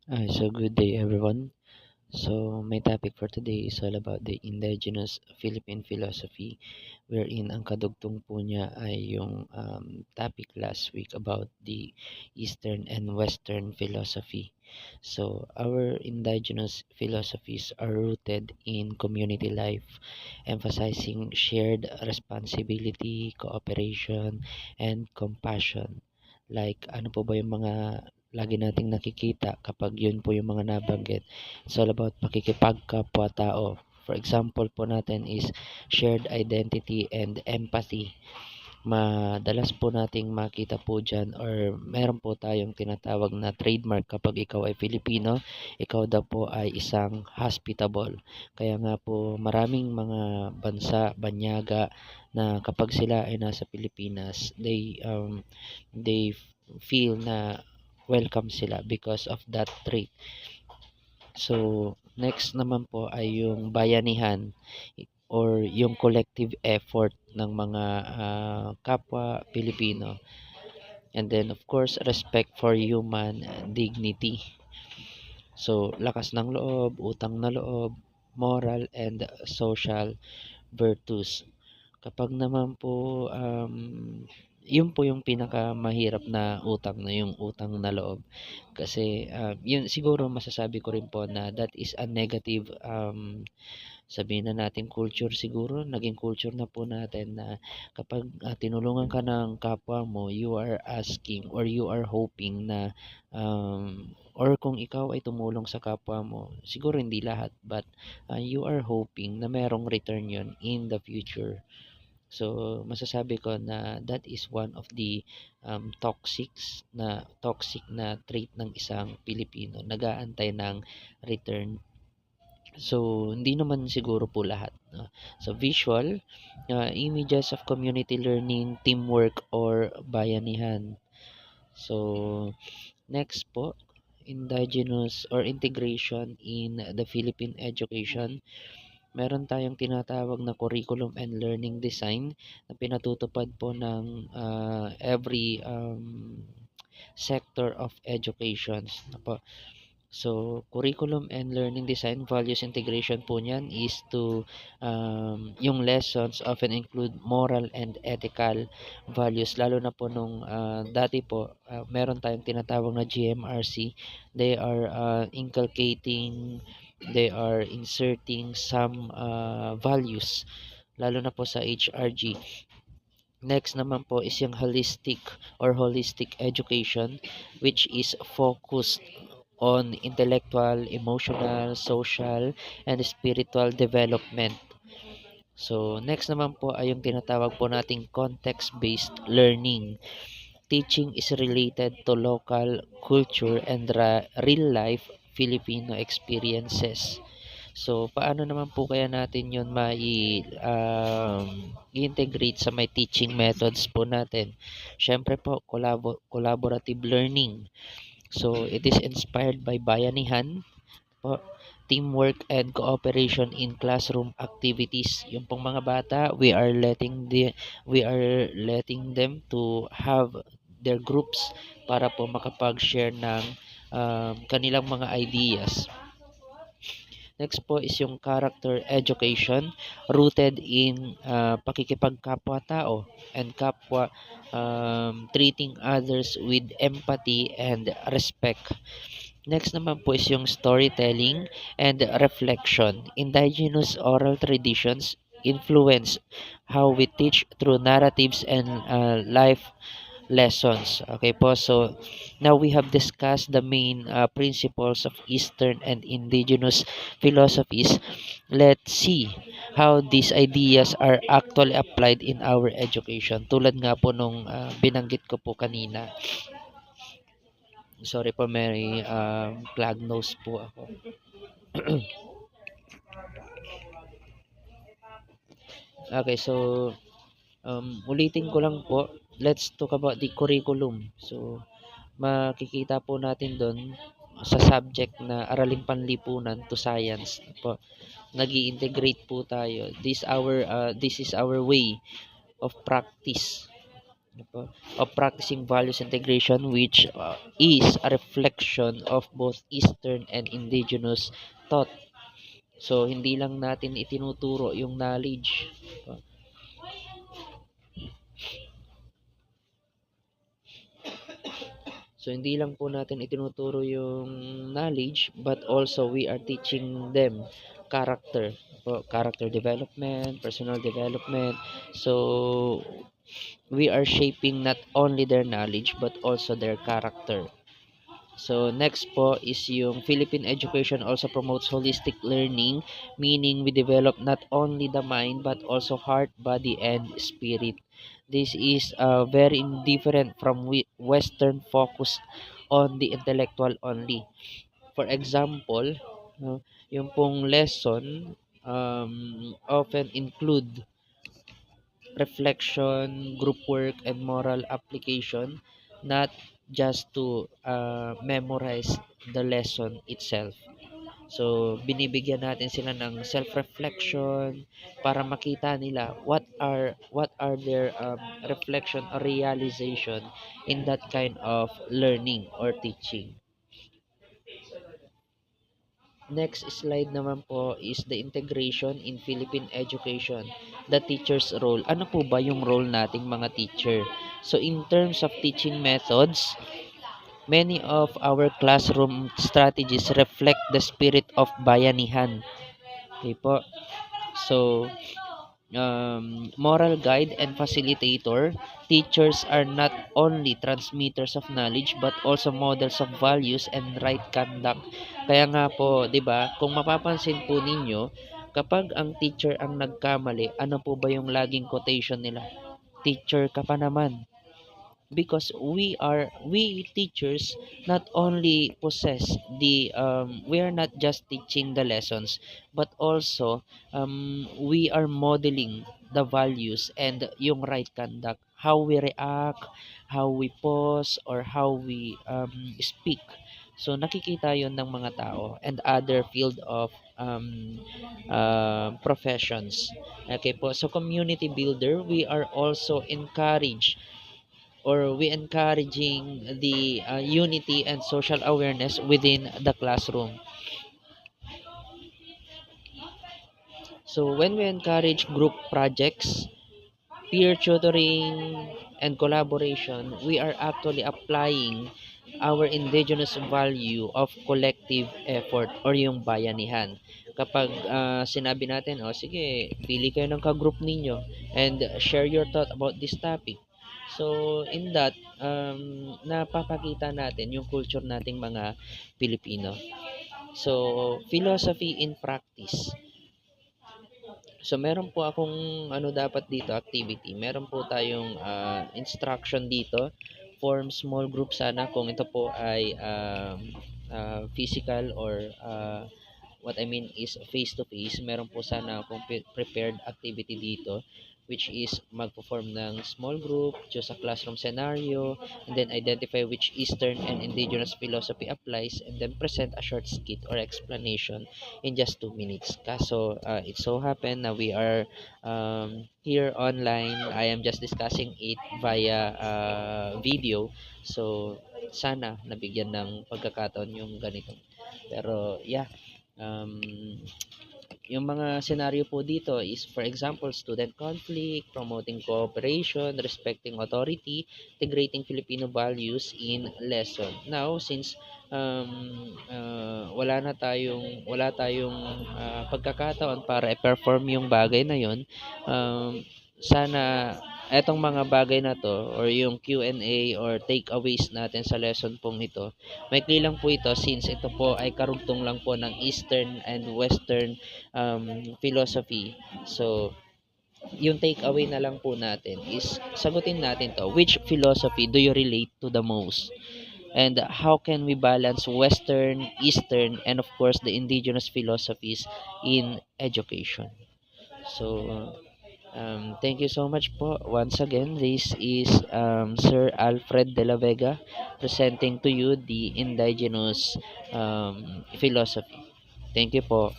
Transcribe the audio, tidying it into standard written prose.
So good day everyone. So my topic for today is all about the indigenous Philippine philosophy wherein ang kadugtong po niya ay yung topic last week about the Eastern and Western philosophy. So our indigenous philosophies are rooted in community life, emphasizing shared responsibility, cooperation, and compassion. Like ano po ba yung mga lagi nating nakikita kapag yun po yung mga nabanggit. It's all about pakikipagkapwa-tao. For example po natin is shared identity and empathy. Madalas po nating makita po dyan or meron po tayong tinatawag na trademark kapag ikaw ay Filipino, ikaw daw po ay isang hospitable. Kaya nga po maraming mga bansa, banyaga na kapag sila ay nasa Pilipinas, they feel na welcome sila because of that trait. So, next naman po ay yung bayanihan or yung collective effort ng mga kapwa Pilipino. And then, of course, respect for human dignity. So, lakas ng loob, utang na loob, moral and social virtues. Kapag naman po, yun po yung pinakamahirap na utang na yung utang na loob. Kasi yun siguro masasabi ko rin po na that is a negative sabihin na natin culture siguro, naging culture na po natin na kapag tinulungan ka ng kapwa mo, you are asking or you are hoping na or kung ikaw ay tumulong sa kapwa mo, siguro hindi lahat, but you are hoping na merong return yon in the future. So, masasabi ko na that is one of the toxic na trait ng isang Pilipino, nag-aantay ng return. So, hindi naman siguro po lahat, no? So, visual, images of community learning, teamwork, or bayanihan. So, next po, indigenous or integration in the Philippine education. Meron tayong tinatawag na curriculum and learning design na pinatutupad po ng every sector of education. Po. So, curriculum and learning design, values integration po niyan is to, yung lessons often include moral and ethical values. Lalo na po nung dati po, meron tayong tinatawag na GMRC. They are inserting some values, lalo na po sa HRG. Next naman po is yung holistic education, which is focused on intellectual, emotional, social, and spiritual development. So, next naman po ay yung tinatawag po nating context-based learning. Teaching is related to local culture and real-life Filipino experiences. So, paano naman po kaya natin yun i-integrate sa may teaching methods po natin? Siyempre po, collaborative learning. So, it is inspired by bayanihan po, teamwork and cooperation in classroom activities. Yung pong mga bata, we are letting them to have their groups para po makapag-share ng kanilang mga ideas. Next po is yung character education rooted in pakikipagkapwa-tao and kapwa, treating others with empathy and respect. Next naman po is yung storytelling and reflection. Indigenous oral traditions influence how we teach through narratives and life lessons. Okay po, so now we have discussed the main principles of Eastern and indigenous philosophies. Let's see how these ideas are actually applied in our education. Tulad nga po nung binanggit ko po kanina. Sorry po, may plug nose po ako. Okay, so ulitin ko lang po. Let's talk about the curriculum. So, makikita po natin doon sa subject na araling panlipunan to science po. Nag-integrate po tayo. This is our way of practice. ano po, of practicing values integration, which is a reflection of both Eastern and indigenous thought. So hindi lang natin itinuturo yung knowledge. So hindi lang po natin itinuturo yung knowledge, but also we are teaching them character, character development, personal development. So we are shaping not only their knowledge but also their character. So next po is yung Philippine education also promotes holistic learning, meaning we develop not only the mind but also heart, body, and spirit. This is very different from Western focus on the intellectual only. For example, yung pong lesson often include reflection, group work, and moral application, not just to memorize the lesson itself. So, binibigyan natin sila ng self-reflection para makita nila what are their reflection or realization in that kind of learning or teaching. Next slide naman po is the integration in Philippine education, the teacher's role. Ano po ba yung role nating mga teacher? So in terms of teaching methods, many of our classroom strategies reflect the spirit of bayanihan. Okay po. So moral guide and facilitator, teachers are not only transmitters of knowledge but also models of values and right conduct. Kaya nga po, 'di ba, kung mapapansin po ninyo, kapag ang teacher ang nagkamali, ano po ba yung laging quotation nila? Teacher ka pa naman, because we teachers not only possess the we are not just teaching the lessons, but also we are modeling the values and yung right conduct, how we react, how we pause, or how we speak. So nakikita yon ng mga tao and other field of professions. Okay po, so community builder, we are also encouraged, or we encouraging the unity and social awareness within the classroom. So when we encourage group projects, peer tutoring, and collaboration, we are actually applying our indigenous value of collective effort or yung bayanihan. Kapag sinabi natin, sige, pili kayo ng ka-group ninyo and share your thought about this topic. So, in that, napapakita natin yung culture nating mga Pilipino. So, philosophy in practice. So meron po akong dapat dito activity. Meron po tayong instruction dito. Form small group sana kung ito po ay physical or what I mean is face to face. Meron po sana akong prepared activity dito, which is magpo-form ng small group, choose a classroom scenario, and then identify which Eastern and indigenous philosophy applies, and then present a short skit or explanation in just 2 minutes. Kaso, it so happen na we are here online. I am just discussing it via video. So, sana nabigyan ng pagkakataon yung ganito. Pero, yeah. Um, yung mga scenario po dito is, for example, student conflict, promoting cooperation, respecting authority, integrating Filipino values in lesson. Now, since wala tayong pagkakataon para i-perform yung bagay na yon, sana etong mga bagay na to or yung Q&A or takeaways natin sa lesson pong ito, maikli lang po ito since ito po ay karugtong lang po ng Eastern and Western philosophy. So, yung takeaway na lang po natin is sagutin natin to, which philosophy do you relate to the most? And how can we balance Western, Eastern, and of course the indigenous philosophies in education? So, thank you so much po. Once again, this is Sir Alfred de la Vega presenting to you the indigenous philosophy. Thank you po.